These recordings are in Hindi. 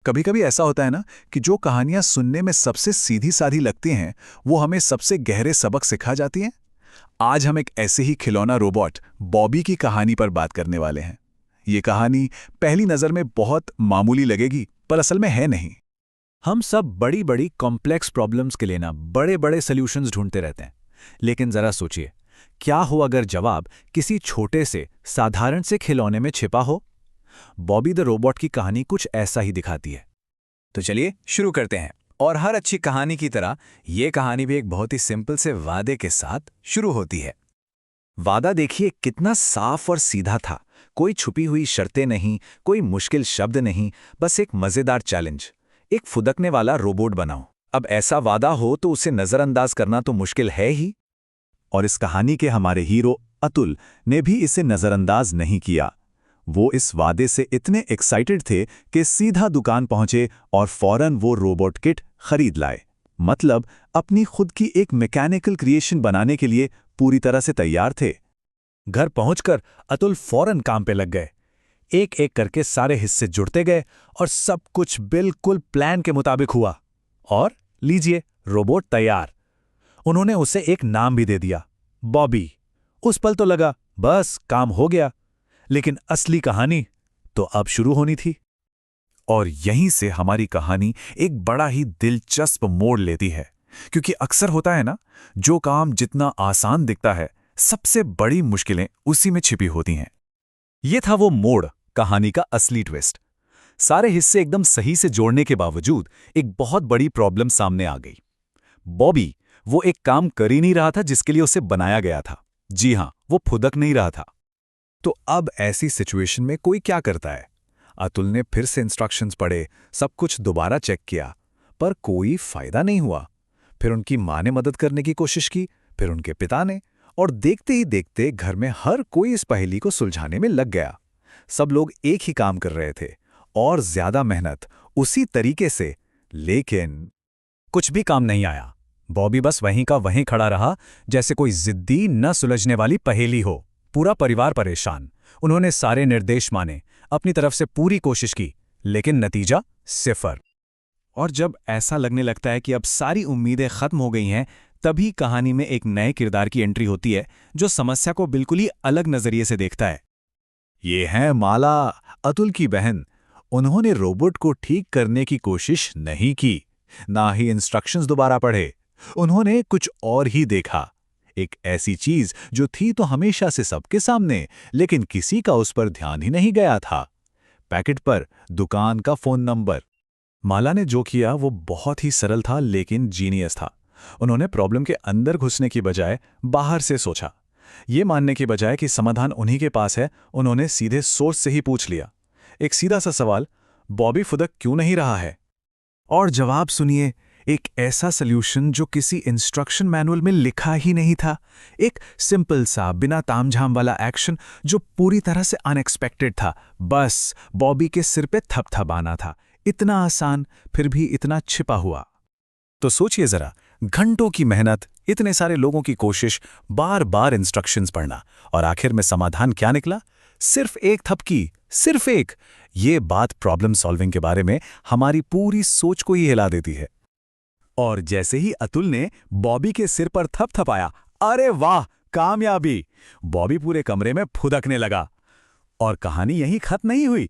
कभी कभी ऐसा होता है ना कि जो कहानियां सुनने में सबसे सीधी साधी लगती हैं वो हमें सबसे गहरे सबक सिखा जाती हैं। आज हम एक ऐसे ही खिलौना रोबोट बॉबी की कहानी पर बात करने वाले हैं। ये कहानी पहली नज़र में बहुत मामूली लगेगी पर असल में है नहीं। हम सब बड़ी बड़ी कॉम्प्लेक्स प्रॉब्लम्स के लिए ना बड़े बड़े सॉल्यूशंस ढूंढते रहते हैं। लेकिन जरा सोचिए, क्या हो अगर जवाब किसी छोटे से साधारण से खिलौने में छिपा हो। बॉबी द रोबोट की कहानी कुछ ऐसा ही दिखाती है। तो चलिए शुरू करते हैं। और हर अच्छी कहानी की तरह ये कहानी भी एक बहुत ही सिंपल से वादे के साथ शुरू होती है। वादा देखिए कितना साफ और सीधा था। कोई छुपी हुई शर्तें नहीं, कोई मुश्किल शब्द नहीं, बस एक मजेदार चैलेंज, एक फुदकने वाला रोबोट बनाओ। अब ऐसा वादा हो तो उसे नजरअंदाज करना तो मुश्किल है ही। और इस कहानी के हमारे हीरो अतुल ने भी इसे नजरअंदाज नहीं किया। वो इस वादे से इतने एक्साइटेड थे कि सीधा दुकान पहुंचे और फौरन वो रोबोट किट खरीद लाए। मतलब अपनी खुद की एक मैकेनिकल क्रिएशन बनाने के लिए पूरी तरह से तैयार थे। घर पहुंचकर अतुल फौरन काम पे लग गए। एक एक करके सारे हिस्से जुड़ते गए और सब कुछ बिल्कुल प्लान के मुताबिक हुआ। और लीजिए, रोबोट तैयार। उन्होंने उसे एक नाम भी दे दिया, बॉबी। उस पल तो लगा बस काम हो गया। लेकिन असली कहानी तो अब शुरू होनी थी। और यहीं से हमारी कहानी एक बड़ा ही दिलचस्प मोड़ लेती है, क्योंकि अक्सर होता है ना, जो काम जितना आसान दिखता है सबसे बड़ी मुश्किलें उसी में छिपी होती हैं। ये था वो मोड़, कहानी का असली ट्विस्ट। सारे हिस्से एकदम सही से जोड़ने के बावजूद एक बहुत बड़ी प्रॉब्लम सामने आ गई। बॉबी वो एक काम कर ही नहीं रहा था जिसके लिए उसे बनाया गया था। जी हां, वो फुदक नहीं रहा था। तो अब ऐसी सिचुएशन में कोई क्या करता है? अतुल ने फिर से इंस्ट्रक्शंस पढ़े, सब कुछ दोबारा चेक किया, पर कोई फायदा नहीं हुआ। फिर उनकी माँ ने मदद करने की कोशिश की, फिर उनके पिता ने, और देखते ही देखते घर में हर कोई इस पहेली को सुलझाने में लग गया। सब लोग एक ही काम कर रहे थे और ज्यादा मेहनत उसी तरीके से, लेकिन कुछ भी काम नहीं आया। बॉबी बस वहीं का वहीं खड़ा रहा, जैसे कोई जिद्दी न सुलझने वाली पहेली हो। पूरा परिवार परेशान। उन्होंने सारे निर्देश माने, अपनी तरफ से पूरी कोशिश की, लेकिन नतीजा सिफर। और जब ऐसा लगने लगता है कि अब सारी उम्मीदें खत्म हो गई हैं, तभी कहानी में एक नए किरदार की एंट्री होती है जो समस्या को बिल्कुल ही अलग नजरिए से देखता है। ये है माला, अतुल की बहन। उन्होंने रोबोट को ठीक करने की कोशिश नहीं की, ना ही इंस्ट्रक्शंस दोबारा पढ़े। उन्होंने कुछ और ही देखा, एक ऐसी चीज जो थी तो हमेशा से सबके सामने, लेकिन किसी का उस पर ध्यान ही नहीं गया था। पैकेट पर दुकान का फोन नंबर। माला ने जो किया वो बहुत ही सरल था लेकिन जीनियस था। उन्होंने प्रॉब्लम के अंदर घुसने की बजाय बाहर से सोचा। ये मानने की बजाय कि समाधान उन्हीं के पास है, उन्होंने सीधे सोर्स से ही पूछ लिया। एक सीधा सा सवाल, बॉबी फुदक क्यों नहीं रहा है? और जवाब सुनिए, एक ऐसा सल्यूशन जो किसी इंस्ट्रक्शन मैनुअल में लिखा ही नहीं था। एक सिंपल सा बिना तामझाम वाला एक्शन जो पूरी तरह से अनएक्सपेक्टेड था। बस बॉबी के सिर पे थपथपाना था। इतना आसान, फिर भी इतना छिपा हुआ। तो सोचिए जरा, घंटों की मेहनत, इतने सारे लोगों की कोशिश, बार बार इंस्ट्रक्शंस पढ़ना, और आखिर में समाधान क्या निकला? सिर्फ एक थपकी, सिर्फ एक। ये बात प्रॉब्लम सॉल्विंग के बारे में हमारी पूरी सोच को ही हिला देती है। और जैसे ही अतुल ने बॉबी के सिर पर थपथपाया, अरे वाह, कामयाबी! बॉबी पूरे कमरे में फुदकने लगा। और कहानी यहीं खत्म नहीं हुई।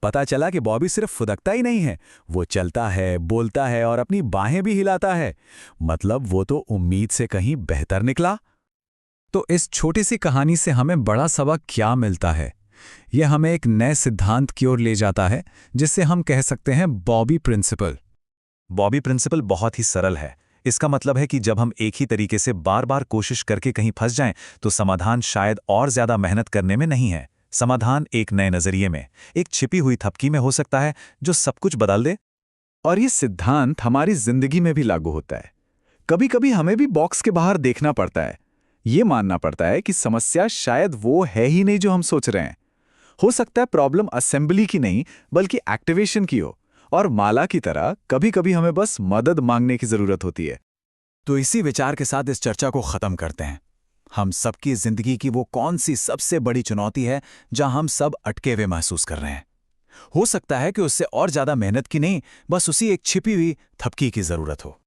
पता चला कि बॉबी सिर्फ फुदकता ही नहीं है, वो चलता है, बोलता है और अपनी बाहें भी हिलाता है। मतलब वो तो उम्मीद से कहीं बेहतर निकला। तो इस छोटी सी कहानी से हमें बड़ा सबक क्या मिलता है? यह हमें एक नए सिद्धांत की ओर ले जाता है, जिसे हम कह सकते हैं बॉबी प्रिंसिपल। बॉबी प्रिंसिपल बहुत ही सरल है। इसका मतलब है कि जब हम एक ही तरीके से बार बार कोशिश करके कहीं फंस जाएं, तो समाधान शायद और ज्यादा मेहनत करने में नहीं है। समाधान एक नए नजरिए में, एक छिपी हुई थपकी में हो सकता है जो सब कुछ बदल दे। और ये सिद्धांत हमारी जिंदगी में भी लागू होता है। कभी कभी हमें भी बॉक्स के बाहर देखना पड़ता है। ये मानना पड़ता है कि समस्या शायद वो है ही नहीं जो हम सोच रहे हैं। हो सकता है प्रॉब्लम असेंबली की नहीं बल्कि एक्टिवेशन की हो। और माला की तरह कभी कभी हमें बस मदद मांगने की जरूरत होती है। तो इसी विचार के साथ इस चर्चा को खत्म करते हैं। हम सबकी जिंदगी की वो कौन सी सबसे बड़ी चुनौती है जहां हम सब अटके हुए महसूस कर रहे हैं? हो सकता है कि उससे और ज्यादा मेहनत की नहीं, बस उसी एक छिपी हुई थपकी की जरूरत हो।